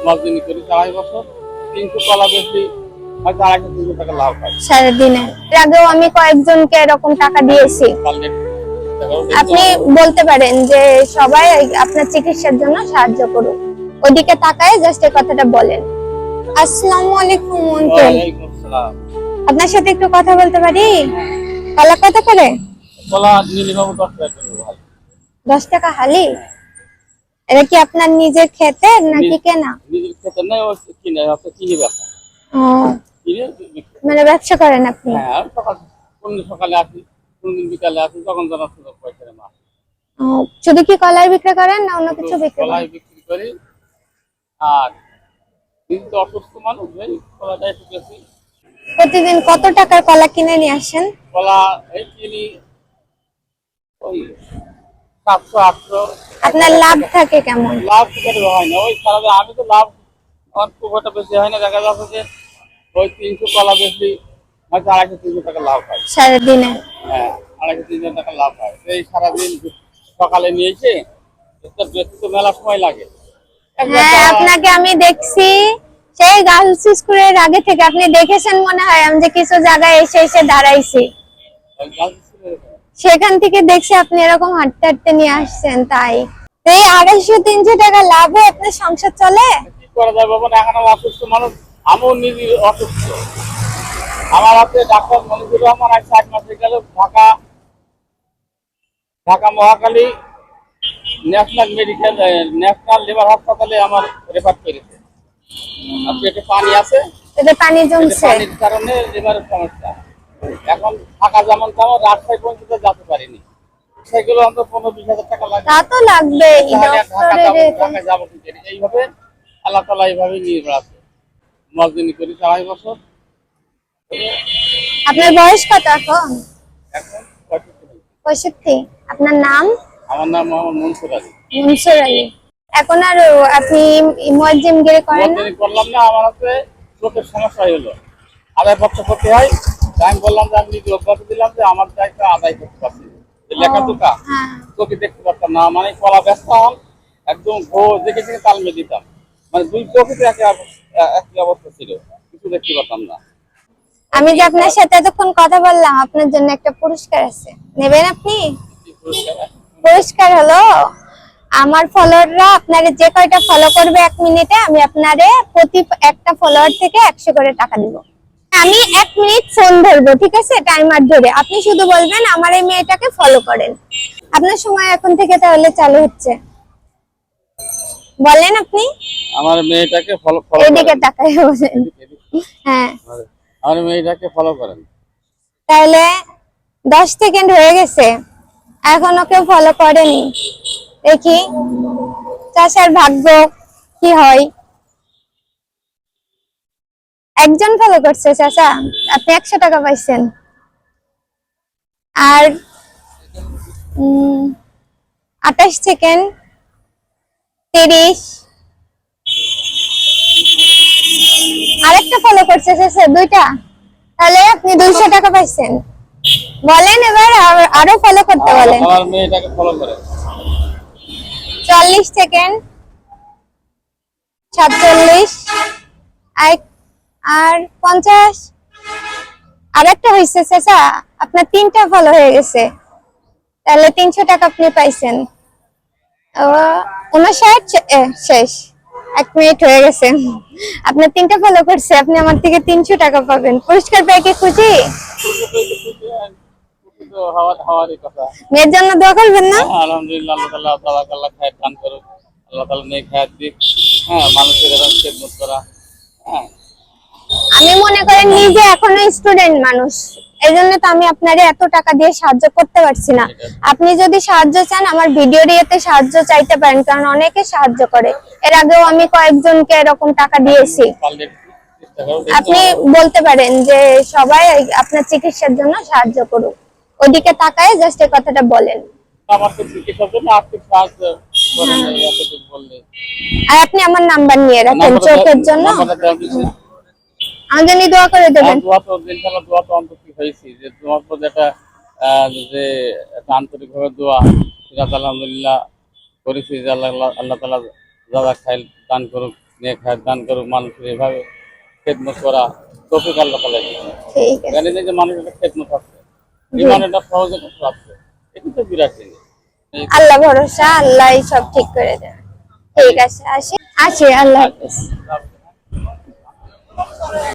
মজদুরি করি 2.5 বছর, 300 কলা বেশি হয়তো 250-300 টাকা লাভ হয় সারাদিনে। এর আগেও আমি কয়েকজনকে এরকম টাকা দিয়েছি। আপনি বলতে পারেন যে সবাই আপনার চিকিৎসার জন্য সাহায্য করুক, ওইদিকে তাকায় জাস্ট এই কথাটা বলেন। আসসালামু আলাইকুম আঙ্কেল, আপনার সাথে একটু কথা বলতে পারি? কলা কত করে? কলা মিনিমাম 10 টাকা করে ভাই। 10 টাকা হালি? এটা কি আপনার নিজের ক্ষেতের নাকি কেনা? নিজের ক্ষেতে না, ও কিনে আপনি কিনে বেচা। ও, কিনে মানে ব্যবসা করেন আপনি? হ্যাঁ, কোনদিন সকালে আসি, কোনদিন বিকালে আসি, যখন জানা সুযোগ পয়সা মাছ। ও, শুধু কি কলাই বিক্রি করেন না অন্য কিছু বিক্রি কলাই করেন? বিক্রি করি। আর কিন্তু অসুস্থ মানুষ এই কলাটা একটু বেশি। প্রতিদিন কত টাকার কলা কিনে নিয়ে আসেন? কলা এই কিনি ওই 700-800। আপনার লাভ থাকে কেমন? লাভ করে হয় না, ওই সারাদিন আমি তো লাভ আমার খুব একটা বেশি হয় না। দেখা যাচ্ছে যে ওই 300 কলা বেশি হয়তো 250-300 টাকা লাভ হয় সারাদিনে? হ্যাঁ, 250-300 টাকা লাভ হয়। এই সারাদিন সকালে নিয়েছে, এটা বেশি তো মেলা সময় লাগে। হ্যাঁ, আপনাকে আমি দেখছি সেই গার্লস স্কুলের আগে থেকে। আপনি দেখেছেন মনে হয়, আমি যে কিছু জায়গায় এসে এসে দাঁড়াইছি, সেখান থেকে দেখছি আপনি এরকম হাঁটতে হাঁটতে নিয়ে আসছেন। তাই এই 250-300 টাকা লাভে আপনার সংসার চলে? কি করা যায় বাবা, এখন আমি অসুস্থ মানুষ, আমিও নিজে অসুস্থ। আমার হাতে ডাক্তার মনিজুর রহমান আজ 7 মাস হয়ে গেল ঢাকা মহাখালী ন্যাশনাল লিভার হাসপাতালে আমার রেফার করেছে। আর পেটে পানি আছে, পেটে পানি জমছে? পানির কারণে লিভারের সমস্যা। এখন থাকা যেমন তেমন, রাজশাহী পর্যন্ত যেতে পারিনি। সেগুলো অন্তত 15-20 হাজার টাকা লাগবে। তা তো লাগবে। ঢাকা যাবো কি করে? এইভাবে আল্লাহ তাআলা এইভাবে নিয়ে বেড়াচ্ছে। মজদুরি করি 2.5 বছর। আপনার বয়স কত এখন? এখন 65। আপনার নাম? আমার নাম মোহাম্মদ মনসুর আলী। মনসুর আলী। এখন আর আপনি মুয়াজ্জিমগিরি করেন না? মজদুরি করলাম না, আমার হাতে চোখের সমস্যা হলো, আদায় পত্র করতে হয়। আমি বললাম যে আমি নিজে অভ্যাস দিলাম যে আমার দায়িত্ব আদায় করতে পারছি। লেখাপড়া হ্যাঁ। চোখে দেখতে পারতাম না, মানে কলা ব্যস্ত একদম দেখে দেখে তালমে দিতাম, মানে দুই চোখে একই অবস্থা ছিল, কিছু দেখতে পারতাম না। আমি যে আপনার সাথে এতক্ষণ কথা বললাম, আপনার জন্য একটা পুরস্কার আছে, নেবেন আপনি? পুরস্কার হলো আমার ফলোয়াররা আপনারে যে কয়টা ফলো করবে 1 মিনিটে, আমি আপনারে প্রতি একটা ফলোয়ার থেকে 100 করে টাকা দিব। আমি 1 মিনিট ফোন ধরবো, ঠিক আছে? টাইমার ধরে আপনি শুধু বলবেন আমার এই মেয়েটাকে ফলো করেন। আপনার সময় এখন থেকে তাহলে চালু হচ্ছে। বলেন আপনি। আমার মেয়েটাকে ফলো এদিকে তাকায় বলেন। হ্যাঁ, আমার মেয়েটাকে ফলো করেন। তাহলে 10 সেকেন্ড হয়ে গেছে, এখনো কেউ ফলো করেনি। দেখি চাষার ভাগ্য কি হয়। একজন ফলো করছে চাচা, আপনি 100 টাকা পাইছেন। আর 28 সেকেন্ড, 30। আরেকটা ফলো করছে চাচা, 2টা, তাহলে আপনি 200 টাকা পাইছেন। বলেন এবার আরো ফলো করতে বলেন। আমার মেয়েটাকে ফলো করেন। 40 সেকেন্ড, 47, আর 50। আরেকটা হয়েছে চাচা, আপনার 3টা ফলো হয়ে গেছে, তাহলে 300 টাকা আপনি পাইছেন। 59 শেষ। 1 মিনিট হয়ে গেছে, আপনার 3টা ফলো করছে, আপনি আমার থেকে 300 টাকা পাবেন। পুরস্কার পেয়ে কি খুশি? মেয়ের জন্য দোয়া করবেন না? আলহামদুলিল্লাহ, আল্লাহ তাআলা তাবারাকাল্লাহ খায়ের দান করুক, আল্লাহ তাআলা নেক হায়াত দিক। হ্যাঁ, মানুষের এরকম খেদমত করা। হ্যাঁ, আমি মনে করেন নিজে এখনো স্টুডেন্ট মানুষ, এই জন্য তো আমি আপনারে এত টাকা দিয়ে সাহায্য করতে পারছি না। আপনি যদি সাহায্য চান আমার ভিডিও দিয়েতে সাহায্য চাইতে পারেন, কারণ অনেকে সাহায্য করে। এর আগেও আমি কয়েকজনকে এরকম টাকা দিয়েছি। আপনি বলতে পারেন যে সবাই আপনার চিকিৎসার জন্য সাহায্য করুক, ওইদিকে তাকায় জাস্ট এই কথাটা বলেন। আমার তো চিকিৎসার জন্য আর্থিক সাহায্য করেন, এতটুকু বললে। আর আপনি আমার নাম্বার নিয়ে রাখেন চোখের জন্য, আমার জন্য দোয়া করে দেবেন। দোয়া তো ইনশাআল্লাহ, দোয়া তো অন্তত হয়েছি যে তোমার প্রতি একটা যে একটা আন্তরিকভাবে দোয়া, সেটা আলহামদুলিল্লাহ করেছি যে আল্লাহ তাআলা যারা খাইল দান করুক, নেক হায়াত দান করুক, মানুষের এভাবে খেদমত করা তৌফিক আল্লাহ তাআলা দিয়েছেন। ঠিক আছে। জানেন যে মানুষের একটা খেদমত আছে, ইমান এটা সহজে করতে পারছে, এটা তো বিরাট জিনিস। আল্লাহ ভরসা, আল্লাহ সব ঠিক করে দেবে। ঠিক আছে, আসি আসি, আল্লাহ হাফেজ।